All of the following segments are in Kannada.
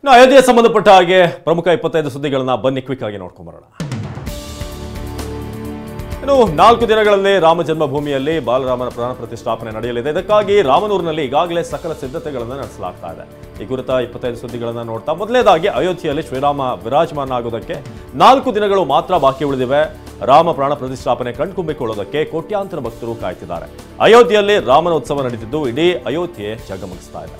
ಅಯೋಧ್ಯೆ ಸಂಬಂಧಪಟ್ಟ ಹಾಗೆ ಪ್ರಮುಖ 25 ಸುದ್ದಿಗಳನ್ನ ಬನ್ನಿ ಕ್ವಿಕ್ ಆಗಿ ನೋಡ್ಕೊಂಡು ಬರೋಣ. ಇನ್ನು 4 ದಿನಗಳಲ್ಲಿ ರಾಮ ಜನ್ಮಭೂಮಿಯಲ್ಲಿ ಬಾಲರಾಮನ ಪ್ರಾಣ ಪ್ರತಿಷ್ಠಾಪನೆ ನಡೆಯಲಿದೆ. ಇದಕ್ಕಾಗಿ ರಾಮನೂರಿನಲ್ಲಿ ಈಗಾಗಲೇ ಸಕಲ ಸಿದ್ಧತೆಗಳನ್ನು ನಡೆಸಲಾಗ್ತಾ ಇದೆ. ಈ ಕುರಿತ 25 ಸುದ್ದಿಗಳನ್ನು ನೋಡ್ತಾ ಮೊದಲನೇದಾಗಿ ಅಯೋಧ್ಯೆಯಲ್ಲಿ ಶ್ರೀರಾಮ ವಿರಾಜಮಾನ ಆಗೋದಕ್ಕೆ 4 ದಿನಗಳು ಮಾತ್ರ ಬಾಕಿ ಉಳಿದಿವೆ. ರಾಮ ಪ್ರಾಣ ಪ್ರತಿಷ್ಠಾಪನೆ ಕಣ್ತುಂಬಿಕೊಳ್ಳೋದಕ್ಕೆ ಕೋಟ್ಯಾಂತರ ಭಕ್ತರು ಕಾಯ್ತಿದ್ದಾರೆ. ಅಯೋಧ್ಯೆಯಲ್ಲಿ ರಾಮನ ಉತ್ಸವ ನಡೆದಿದ್ದು ಇಡೀ ಅಯೋಧ್ಯೆ ಜಗಮಗಿಸ್ತಾ ಇದೆ.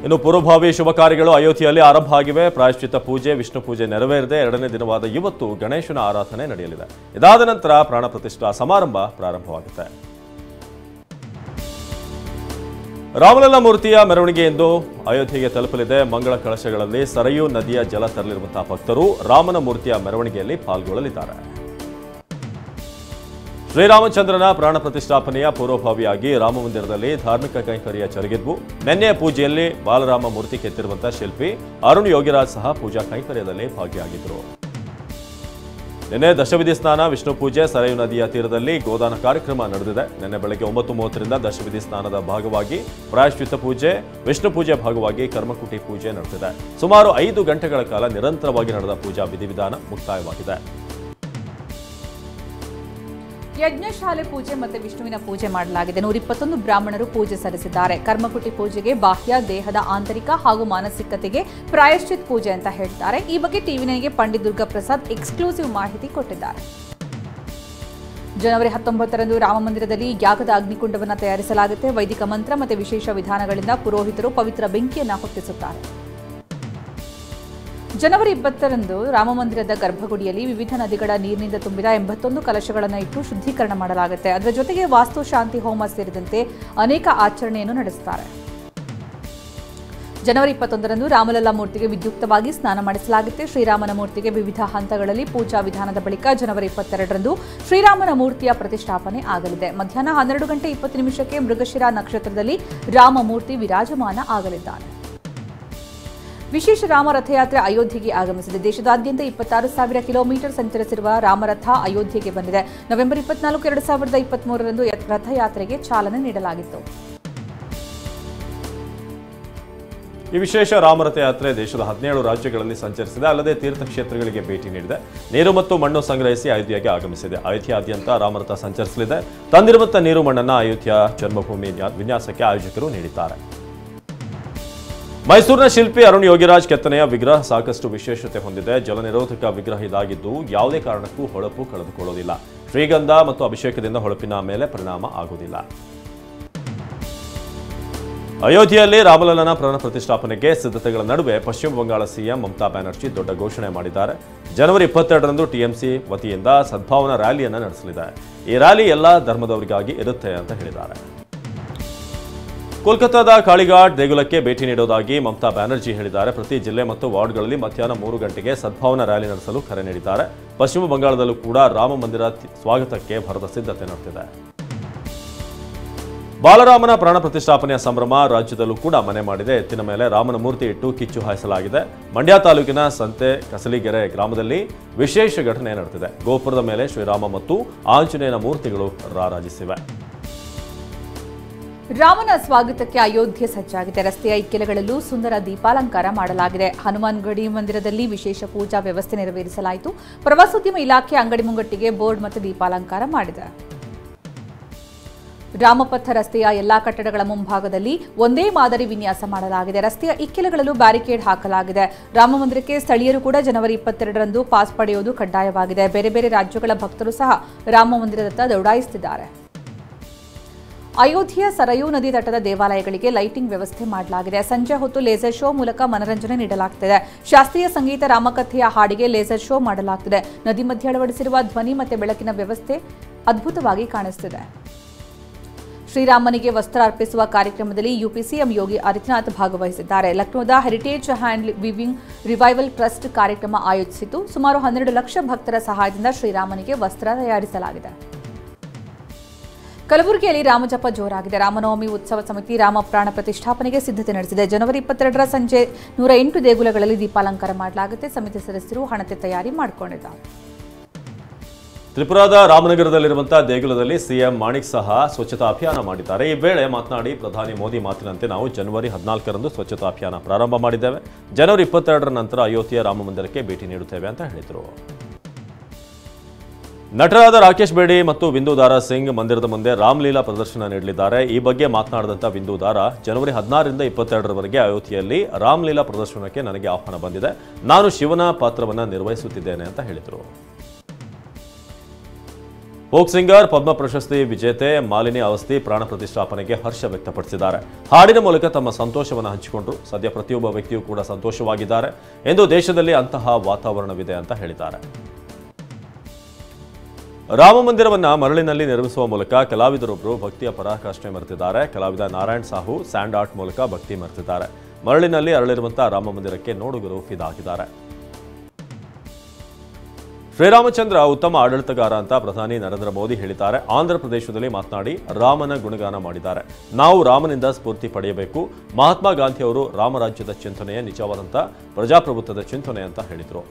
ಇನ್ನು ಪೂರ್ವಭಾವಿ ಶುಭ ಕಾರ್ಯಗಳು ಅಯೋಧ್ಯೆಯಲ್ಲಿ ಆರಂಭ ಆಗಿವೆ. ಪ್ರಾಯಶ್ಚಿತ್ತ ಪೂಜೆ, ವಿಷ್ಣು ಪೂಜೆ ನೆರವೇರಿದೆ. 2ನೇ ದಿನವಾದ ಇವತ್ತು ಗಣೇಶನ ಆರಾಧನೆ ನಡೆಯಲಿದೆ. ಇದಾದ ನಂತರ ಪ್ರಾಣ ಪ್ರತಿಷ್ಠಾ ಸಮಾರಂಭ ಪ್ರಾರಂಭವಾಗುತ್ತೆ. ರಾಮಲಲ್ಲಾ ಮೂರ್ತಿಯ ಮೆರವಣಿಗೆಯೆಂದು ಅಯೋಧ್ಯೆಗೆ ತಲುಪಲಿದೆ. ಮಂಗಳ ಕಳಶಗಳಲ್ಲಿ ಸರಯೂ ನದಿಯ ಜಲ ತರಲಿರುವಂತಹ ಭಕ್ತರು ರಾಮನ ಮೂರ್ತಿಯ ಮೆರವಣಿಗೆಯಲ್ಲಿ ಪಾಲ್ಗೊಳ್ಳಲಿದ್ದಾರೆ. ಶ್ರೀರಾಮಚಂದ್ರನ ಪ್ರಾಣ ಪ್ರತಿಷ್ಠಾಪನೆಯ ಪೂರ್ವಭಾವಿಯಾಗಿ ರಾಮ ಮಂದಿರದಲ್ಲಿ ಧಾರ್ಮಿಕ ಕೈಂಕರ್ಯ ಜರುಗಿದ್ವು. ನಿನ್ನೆಯ ಪೂಜೆಯಲ್ಲಿ ಬಾಲರಾಮ ಮೂರ್ತಿ ಕೆತ್ತಿರುವಂತಹ ಶಿಲ್ಪಿ ಅರುಣ್ ಯೋಗಿರಾಜ್ ಸಹ ಪೂಜಾ ಕೈಂಕರ್ಯದಲ್ಲಿ ಭಾಗಿಯಾಗಿದ್ದರು. ನಿನ್ನೆ ದಶವಿಧಿ ಸ್ನಾನ, ವಿಷ್ಣು ಪೂಜೆ, ಸರಯೂ ನದಿಯ ತೀರದಲ್ಲಿ ಗೋದಾನ ಕಾರ್ಯಕ್ರಮ ನಡೆದಿದೆ. ನಿನ್ನೆ ಬೆಳಗ್ಗೆ 9:30ರಿಂದ ದಶವಿಧಿ ಸ್ನಾನದ ಭಾಗವಾಗಿ ಪ್ರಾಯಶ್ಚಿತ್ತ ಪೂಜೆ, ವಿಷ್ಣು ಪೂಜೆ ಭಾಗವಾಗಿ ಕರ್ಮಕುಟಿ ಪೂಜೆ ನಡೆದಿದೆ. ಸುಮಾರು 5 ಗಂಟೆಗಳ ಕಾಲ ನಿರಂತರವಾಗಿ ನಡೆದ ಪೂಜಾ ವಿಧಿವಿಧಾನ ಮುಕ್ತಾಯವಾಗಿದೆ. ಯಜ್ಞಶಾಲೆ ಪೂಜೆ ಮತ್ತು ವಿಷ್ಣುವಿನ ಪೂಜೆ ಮಾಡಲಾಗಿದೆ. 121 ಬ್ರಾಹ್ಮಣರು ಪೂಜೆ ಸಲ್ಲಿಸಿದ್ದಾರೆ. ಕರ್ಮಕುಟಿ ಪೂಜೆಗೆ ಬಾಹ್ಯ, ದೇಹದ ಆಂತರಿಕ ಹಾಗೂ ಮಾನಸಿಕತೆಗೆ ಪ್ರಾಯಶ್ಚಿತ್ ಪೂಜೆ ಅಂತ ಹೇಳ್ತಾರೆ. ಈ ಬಗ್ಗೆ ಟಿವಿ9ಗೆ ಪಂಡಿತ್ ದುರ್ಗಾ ಪ್ರಸಾದ್ ಎಕ್ಸ್ಕ್ಲೂಸಿವ್ ಮಾಹಿತಿ ಕೊಟ್ಟಿದ್ದಾರೆ. ಜನವರಿ 19ರಂದು ರಾಮ ಮಂದಿರದಲ್ಲಿ ಯಾಗದ ಅಗ್ನಿಕುಂಡವನ್ನು ತಯಾರಿಸಲಾಗುತ್ತೆ. ವೈದಿಕ ಮಂತ್ರ ಮತ್ತು ವಿಶೇಷ ವಿಧಾನಗಳಿಂದ ಪುರೋಹಿತರು ಪವಿತ್ರ ಬೆಂಕಿಯನ್ನು ಹೊತ್ತಿಸುತ್ತಾರೆ. ಜನವರಿ 20ರಂದು ರಾಮಮಂದಿರದ ಗರ್ಭಗುಡಿಯಲ್ಲಿ ವಿವಿಧ ನದಿಗಳ ನೀರಿನಿಂದ ತುಂಬಿದ 81 ಕಲಶಗಳನ್ನು ಇಟ್ಟು ಶುದ್ಧೀಕರಣ ಮಾಡಲಾಗುತ್ತೆ. ಅದರ ಜೊತೆಗೆ ವಾಸ್ತು ಶಾಂತಿ ಹೋಮ ಸೇರಿದಂತೆ ಅನೇಕ ಆಚರಣೆಯನ್ನು ನಡೆಸುತ್ತಾರೆ. ಜನವರಿ 21ರಂದು ರಾಮಲಲ್ಲಾ ಮೂರ್ತಿಗೆ ವಿದ್ಯುಕ್ತವಾಗಿ ಸ್ನಾನ ಮಾಡಿಸಲಾಗುತ್ತೆ. ಶ್ರೀರಾಮನ ಮೂರ್ತಿಗೆ ವಿವಿಧ ಹಂತಗಳಲ್ಲಿ ಪೂಜಾ ವಿಧಾನದ ಬಳಿಕ ಜನವರಿ 22ರಂದು ಶ್ರೀರಾಮನ ಮೂರ್ತಿಯ ಪ್ರತಿಷ್ಠಾಪನೆ ಆಗಲಿದೆ. ಮಧ್ಯಾಹ್ನ 12:20 ಮೃಗಶಿರ ನಕ್ಷತ್ರದಲ್ಲಿ ರಾಮ ಮೂರ್ತಿ ವಿರಾಜಮಾನ ಆಗಲಿದ್ದಾನೆ. ವಿಶೇಷ ರಾಮ ರಥಯಾತ್ರೆ ಅಯೋಧ್ಯೆಗೆ ಆಗಮಿಸಿದೆ. ದೇಶದಾದ್ಯಂತ 26,000 ಕಿಲೋಮೀಟರ್ ಸಂಚರಿಸಿರುವ ರಾಮರಥ ಅಯೋಧ್ಯೆಗೆ ಬಂದಿದೆ. ನವೆಂಬರ್ 24, 2023ರಂದು ರಥಯಾತ್ರೆಗೆ ಚಾಲನೆ ನೀಡಲಾಗಿತ್ತು. ಈ ವಿಶೇಷ ರಾಮರಥ ಯಾತ್ರೆ ದೇಶದ 17 ರಾಜ್ಯಗಳಲ್ಲಿ ಸಂಚರಿಸಿದೆ. ಅಲ್ಲದೆ ತೀರ್ಥಕ್ಷೇತ್ರಗಳಿಗೆ ಭೇಟಿ ನೀಡಿದೆ. ನೀರು ಮತ್ತು ಮಣ್ಣು ಸಂಗ್ರಹಿಸಿ ಅಯೋಧ್ಯೆಗೆ ಆಗಮಿಸಿದೆ. ಅಯೋಧ್ಯೆಯಾದ್ಯಂತ ರಾಮರಥ ಸಂಚರಿಸಲಿದೆ. ತಂದಿರುವಂತಹ ನೀರು ಮಣ್ಣನ್ನು ಅಯೋಧ್ಯೆಯ ಜನ್ಮಭೂಮಿ ವಿನ್ಯಾಸಕ್ಕೆ ಆಯೋಜಕರು ನೀಡಿದ್ದಾರೆ. ಮೈಸೂರಿನ ಶಿಲ್ಪಿ ಅರುಣ್ ಯೋಗಿರಾಜ್ ಕೆತ್ತನೆಯ ವಿಗ್ರಹ ಸಾಕಷ್ಟು ವಿಶೇಷತೆ ಹೊಂದಿದೆ. ಜಲನಿರೋಧಕ ವಿಗ್ರಹ ಇದಾಗಿದ್ದು ಯಾವುದೇ ಕಾರಣಕ್ಕೂ ಹೊಳಪು ಕಳೆದುಕೊಳ್ಳೋದಿಲ್ಲ. ಶ್ರೀಗಂಧ ಮತ್ತು ಅಭಿಷೇಕದಿಂದ ಹೊಳಪಿನ ಮೇಲೆ ಪರಿಣಾಮ ಆಗುವುದಿಲ್ಲ. ಅಯೋಧ್ಯೆಯಲ್ಲಿ ರಾಮಲಲ್ಲನ ಪ್ರಾಣ ಪ್ರತಿಷ್ಠಾಪನೆಗೆ ಸಿದ್ಧತೆಗಳ ನಡುವೆ ಪಶ್ಚಿಮ ಬಂಗಾಳ ಸಿಎಂ ಮಮತಾ ಬ್ಯಾನರ್ಜಿ ದೊಡ್ಡ ಘೋಷಣೆ ಮಾಡಿದ್ದಾರೆ. ಜನವರಿ 22ರಂದು ಟಿಎಂಸಿ ವತಿಯಿಂದ ಸದ್ಭಾವನಾ ರ್ಯಾಲಿಯನ್ನು ನಡೆಸಲಿದೆ. ಈ ರ್ಯಾಲಿ ಎಲ್ಲಾ ಧರ್ಮದವರಿಗಾಗಿ ಇರುತ್ತೆ ಅಂತ ಹೇಳಿದ್ದಾರೆ. ಕೋಲ್ಕತ್ತಾದ ಕಾಳಿಘಾಟ್ ದೇಗುಲಕ್ಕೆ ಭೇಟಿ ನೀಡುವುದಾಗಿ ಮಮತಾ ಬ್ಯಾನರ್ಜಿ ಹೇಳಿದ್ದಾರೆ. ಪ್ರತಿ ಜಿಲ್ಲೆ ಮತ್ತು ವಾರ್ಡ್ಗಳಲ್ಲಿ ಮಧ್ಯಾಹ್ನ 3 ಗಂಟೆಗೆ ಸದ್ಭಾವನಾ ರ್ಯಾಲಿ ನಡೆಸಲು ಕರೆ ನೀಡಿದ್ದಾರೆ. ಪಶ್ಚಿಮ ಬಂಗಾಳದಲ್ಲೂ ಕೂಡ ರಾಮ ಮಂದಿರ ಸ್ವಾಗತಕ್ಕೆ ಭರದ ಸಿದ್ಧತೆ ನಡೆದಿದೆ. ಬಾಲರಾಮನ ಪ್ರಾಣ ಪ್ರತಿಷ್ಠಾಪನೆಯ ಸಂಭ್ರಮ ರಾಜ್ಯದಲ್ಲೂ ಕೂಡ ಮನೆ ಮಾಡಿದೆ. ಎತ್ತಿನ ಮೇಲೆ ರಾಮನ ಮೂರ್ತಿ ಇಟ್ಟು ಕಿಚ್ಚು ಹಾಯಿಸಲಾಗಿದೆ. ಮಂಡ್ಯ ತಾಲೂಕಿನ ಸಂತೆ ಕಸಲಿಗೆರೆ ಗ್ರಾಮದಲ್ಲಿ ವಿಶೇಷ ಘಟನೆ ನಡೆದಿದೆ. ಗೋಪುರದ ಮೇಲೆ ಶ್ರೀರಾಮ ಮತ್ತು ಆಂಜನೇಯನ ಮೂರ್ತಿಗಳು ರಾರಾಜಿಸಿವೆ. ರಾಮನ ಸ್ವಾಗತಕ್ಕೆ ಅಯೋಧ್ಯೆ ಸಜ್ಜಾಗಿದೆ. ರಸ್ತೆಯ ಇಕ್ಕೆಲೆಗಳಲ್ಲೂ ಸುಂದರ ದೀಪಾಲಂಕಾರ ಮಾಡಲಾಗಿದೆ. ಹನುಮಾನ್ ಗಡಿ ಮಂದಿರದಲ್ಲಿ ವಿಶೇಷ ಪೂಜಾ ವ್ಯವಸ್ಥೆ ನೆರವೇರಿಸಲಾಯಿತು. ಪ್ರವಾಸೋದ್ಯಮ ಇಲಾಖೆ ಅಂಗಡಿ ಮುಂಗಟ್ಟಿಗೆ ಬೋರ್ಡ್ ಮತ್ತು ದೀಪಾಲಂಕಾರ ಮಾಡಿದೆ. ರಾಮಪಥ ರಸ್ತೆಯ ಎಲ್ಲಾ ಕಟ್ಟಡಗಳ ಮುಂಭಾಗದಲ್ಲಿ ಒಂದೇ ಮಾದರಿ ವಿನ್ಯಾಸ ಮಾಡಲಾಗಿದೆ. ರಸ್ತೆಯ ಇಕ್ಕೆಲೆಗಳಲ್ಲೂ ಬ್ಯಾರಿಕೇಡ್ ಹಾಕಲಾಗಿದೆ. ರಾಮ ಮಂದಿರಕ್ಕೆ ಸ್ಥಳೀಯರು ಕೂಡ ಜನವರಿ 22ರಂದು ಪಾಸ್ ಪಡೆಯುವುದು ಕಡ್ಡಾಯವಾಗಿದೆ. ಬೇರೆ ಬೇರೆ ರಾಜ್ಯಗಳ ಭಕ್ತರು ಸಹ ರಾಮ ಮಂದಿರದತ್ತ ದೌಡಾಯಿಸುತ್ತಿದ್ದಾರೆ. ಅಯೋಧ್ಯೆಯ ಸರಯೂ ನದಿ ತಟದ ದೇವಾಲಯಗಳಿಗೆ ಲೈಟಿಂಗ್ ವ್ಯವಸ್ಥೆ ಮಾಡಲಾಗಿದೆ. ಸಂಜೆ ಹೊತ್ತು ಲೇಸರ್ ಶೋ ಮೂಲಕ ಮನರಂಜನೆ ನೀಡಲಾಗುತ್ತಿದೆ. ಶಾಸ್ತ್ರೀಯ ಸಂಗೀತ, ರಾಮಕಥೆಯ ಹಾಡಿಗೆ ಲೇಸರ್ ಶೋ ಮಾಡಲಾಗುತ್ತಿದೆ. ನದಿ ಮಧ್ಯೆ ಅಳವಡಿಸಿರುವ ಧ್ವನಿ ಮತ್ತು ಬೆಳಕಿನ ವ್ಯವಸ್ಥೆ ಅದ್ಭುತವಾಗಿ ಕಾಣಿಸುತ್ತಿದೆ. ಶ್ರೀರಾಮನಿಗೆ ವಸ್ತ್ರ ಅರ್ಪಿಸುವ ಕಾರ್ಯಕ್ರಮದಲ್ಲಿ ಯುಪಿ ಸಿಎಂ ಯೋಗಿ ಆದಿತ್ಯನಾಥ್ ಭಾಗವಹಿಸಿದ್ದಾರೆ. ಲಕ್ನೋದ heritage hand weaving revival trust ಕಾರ್ಯಕ್ರಮ ಆಯೋಜಿಸಿತು. ಸುಮಾರು 12 ಲಕ್ಷ ಭಕ್ತರ ಸಹಾಯದಿಂದ ಶ್ರೀರಾಮನಿಗೆ ವಸ್ತ್ರ ತಯಾರಿಸಲಾಗಿದೆ. ಕಲಬುರಗಿಯಲ್ಲಿ ರಾಮಜಪ ಜೋರಾಗಿದೆ. ರಾಮನವಮಿ ಉತ್ಸವ ಸಮಿತಿ ರಾಮ ಪ್ರಾಣ ಪ್ರತಿಷ್ಠಾಪನೆಗೆ ಸಿದ್ಧತೆ ನಡೆಸಿದೆ. ಜನವರಿ 22ರ ಸಂಜೆ 108 ದೇಗುಲಗಳಲ್ಲಿ ದೀಪಾಲಂಕಾರ ಮಾಡಲಾಗುತ್ತೆ. ಸಮಿತಿ ಸದಸ್ಯರು ಹಣತೆ ತಯಾರಿ ಮಾಡಿಕೊಂಡಿದ್ದಾರೆ. ತ್ರಿಪುರಾದ ರಾಮನಗರದಲ್ಲಿರುವಂತಹ ದೇಗುಲದಲ್ಲಿ ಸಿಎಂ ಮಾಣಿಕ್ ಸಹ ಸ್ವಚ್ಛತಾ ಅಭಿಯಾನ ಮಾಡಿದ್ದಾರೆ. ಈ ವೇಳೆ ಮಾತನಾಡಿ ಪ್ರಧಾನಿ ಮೋದಿ ಮಾತಿನಂತೆ ನಾವು ಜನವರಿ 14ರಂದು ಸ್ವಚ್ಛತಾ ಅಭಿಯಾನ ಪ್ರಾರಂಭ ಮಾಡಿದ್ದೇವೆ. ಜನವರಿ 22ರ ನಂತರ ಅಯೋಧ್ಯೆಯ ರಾಮ ಮಂದಿರಕ್ಕೆ ಭೇಟಿ ನೀಡುತ್ತೇವೆ ಅಂತ ಹೇಳಿದರು. ನಟರಾದ ರಾಕೇಶ್ ಬೇಡಿ ಮತ್ತು ಬಿಂದು ದಾರಾ ಸಿಂಗ್ ಮಂದಿರದ ಮುಂದೆ ರಾಮಲೀಲಾ ಪ್ರದರ್ಶನ ನೀಡಲಿದ್ದಾರೆ. ಈ ಬಗ್ಗೆ ಮಾತನಾಡಿದಂಥ ಬಿಂದು ದಾರಾ, ಜನವರಿ 16ರಿಂದ 22ರವರೆಗೆ ಅಯೋಧ್ಯೆಯಲ್ಲಿ ರಾಮಲೀಲಾ ಪ್ರದರ್ಶನಕ್ಕೆ ನನಗೆ ಆಹ್ವಾನ ಬಂದಿದೆ. ನಾನು ಶಿವನ ಪಾತ್ರವನ್ನು ನಿರ್ವಹಿಸುತ್ತಿದ್ದೇನೆ ಅಂತ ಹೇಳಿದರು. ಫೋಕ್ ಸಿಂಗರ್ ಪದ್ಮ ಪ್ರಶಸ್ತಿ ವಿಜೇತೆ ಮಾಲಿನಿ ಅವಸ್ಥಿ ಪ್ರಾಣ ಪ್ರತಿಷ್ಠಾಪನೆಗೆ ಹರ್ಷ ವ್ಯಕ್ತಪಡಿಸಿದ್ದಾರೆ. ಹಾಡಿನ ಮೂಲಕ ತಮ್ಮ ಸಂತೋಷವನ್ನು ಹಂಚಿಕೊಂಡರು. ಸದ್ಯ ಪ್ರತಿಯೊಬ್ಬ ವ್ಯಕ್ತಿಯೂ ಕೂಡ ಸಂತೋಷವಾಗಿದ್ದಾರೆ ಎಂದು ದೇಶದಲ್ಲಿ ಅಂತಹ ವಾತಾವರಣವಿದೆ ಅಂತ ಹೇಳಿದ್ದಾರೆ. ರಾಮ ಮಂದಿರವನ್ನ ಮರಳಿನಲ್ಲಿ ನಿರ್ಮಿಸುವ ಮೂಲಕ ಕಲಾವಿದರೊಬ್ಬರು ಭಕ್ತಿಯ ಪರಾಕಾಷ್ಠೆ ಮೆರೆದಿದ್ದಾರೆ. ಕಲಾವಿದ ನಾರಾಯಣ್ ಸಾಹು ಸ್ಯಾಂಡ್ ಆರ್ಟ್ ಮೂಲಕ ಭಕ್ತಿ ಮೆರೆದಿದ್ದಾರೆ. ಮರಳಿನಲ್ಲಿ ಅರಳಿರುವಂತಹ ರಾಮ ಮಂದಿರಕ್ಕೆ ನೋಡುಗರು ಫಿದಾಗಿದ್ದಾರೆ. ಶ್ರೀರಾಮಚಂದ್ರ ಉತ್ತಮ ಆಡಳಿತಗಾರ ಅಂತ ಪ್ರಧಾನಿ ನರೇಂದ್ರ ಮೋದಿ ಹೇಳಿದ್ದಾರೆ. ಆಂಧ್ರ ಪ್ರದೇಶದಲ್ಲಿ ಮಾತನಾಡಿ ರಾಮನ ಗುಣಗಾನ ಮಾಡಿದ್ದಾರೆ. ನಾವು ರಾಮನಿಂದ ಸ್ಫೂರ್ತಿ ಪಡೆಯಬೇಕು. ಮಹಾತ್ಮ ಗಾಂಧಿ ಅವರು ರಾಮರಾಜ್ಯದ ಚಿಂತನೆಯೇ ನಿಜವಾದಂಥ ಪ್ರಜಾಪ್ರಭುತ್ವದ ಚಿಂತನೆ ಅಂತ ಹೇಳಿದರು.